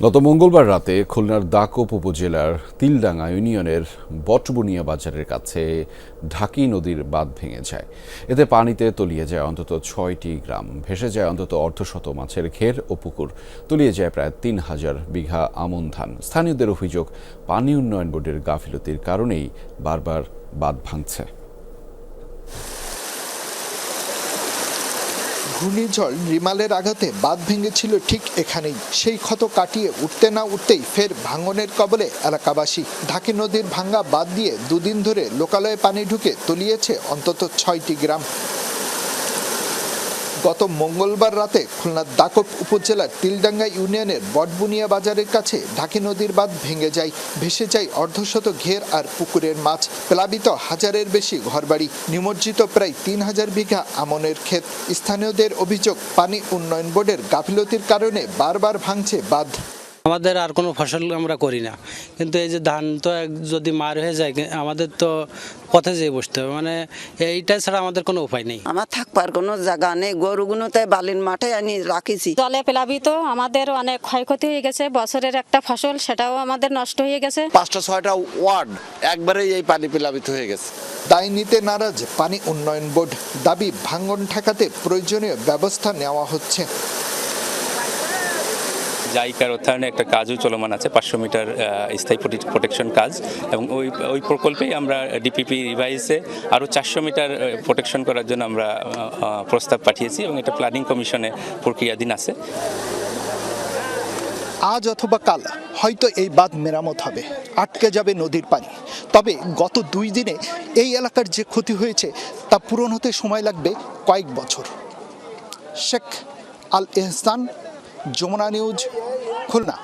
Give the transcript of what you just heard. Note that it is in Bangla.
গত মঙ্গলবার রাতে খুলনার দাকোপ উপজেলার তিলডাঙ্গা ইউনিয়নের বটবুনিয়া বাজারের কাছে ঢাকি নদীর বাঁধ ভেঙে যায়। এতে পানিতে তলিয়ে যায় অন্তত ৬টি গ্রাম, ভেসে যায় অন্তত অর্ধশত মাছের ঘের ও পুকুর, তলিয়ে যায় প্রায় ৩,০০০ বিঘা আমন ধান। স্থানীয়দের অভিযোগ, পানি উন্নয়ন বোর্ডের গাফিলতির কারণেই বারবার বাঁধ ভাঙছে। ঘূর্ণিঝড় রিমালের আঘাতে বাঁধ ভেঙেছিল ঠিক এখানেই। সেই ক্ষত কাটিয়ে উঠতে না উঠতেই ফের ভাঙনের কবলে এলাকাবাসী। ঢাকি নদীর ভাঙ্গা বাঁধ দিয়ে দুদিন ধরে লোকালয়ে পানি ঢুকে তলিয়েছে অন্তত ৬টি গ্রাম। গত মঙ্গলবার রাতে খুলনার দাকোপ উপজেলার তিলডাঙ্গা ইউনিয়নের বটবুনিয়া বাজারের কাছে ঢাকি নদীর বাঁধ ভেঙে যায়, ভেসে যায় অর্ধশত ঘের আর পুকুরের মাছ, প্লাবিত হাজারের বেশি ঘরবাড়ি, নিমজ্জিত প্রায় ৩,০০০ বিঘা আমনের ক্ষেত। স্থানীয়দের অভিযোগ, পানি উন্নয়ন বোর্ডের গাফিলতির কারণে বারবার ভাঙছে বাঁধ। আমাদের আর কোনো ফসল আমরা করি না, কিন্তু এই যে ধান তো যদি মার হয়ে যায় আমাদের তো পথে যেয়ে বসতে হবে, মানে এইটা ছাড়া আমাদের কোনো উপায় নেই। আমার থাকবার কোনো জায়গা নেই, গরুগুলো তাই বালির মাঠে আনি রাখিছি। জলে প্লাবিত, আমাদের অনেক ক্ষয়ক্ষতি হয়ে গেছে। বছরের একটা ফসল, সেটাও আমাদের নষ্ট হয়ে গেছে। ৫টা ৬টা ওয়ার্ড একবারেই এই পানি প্লাবিত হয়ে গেছে। দায় নিতে নারাজ পানি উন্নয়ন বোর্ড, দাবি ভাঙন ঠেকাতে প্রয়োজনীয় ব্যবস্থা নেওয়া হচ্ছে। জাইকার অর্থায়নে একটা কাজও চলমান আছে, ৫০০ মিটার স্থায়ী প্রোটেকশন কাজ, এবং ওই প্রকল্পেই আমরা ডিপিপি রিভাইসে আরও ৪০০ মিটার প্রোটেকশন করার জন্য আমরা প্রস্তাব পাঠিয়েছি, এবং এটা প্ল্যানিং কমিশনে প্রক্রিয়াধীন আছে। আজ অথবা কাল হয়তো এই বাঁধ মেরামত হবে, আটকে যাবে নদীর পানি। তবে গত ২ দিনে এই এলাকার যে ক্ষতি হয়েছে তা পূরণ হতে সময় লাগবে কয়েক বছর। শেখ আল এহসান, যমুনা নিউজ, খুলনা।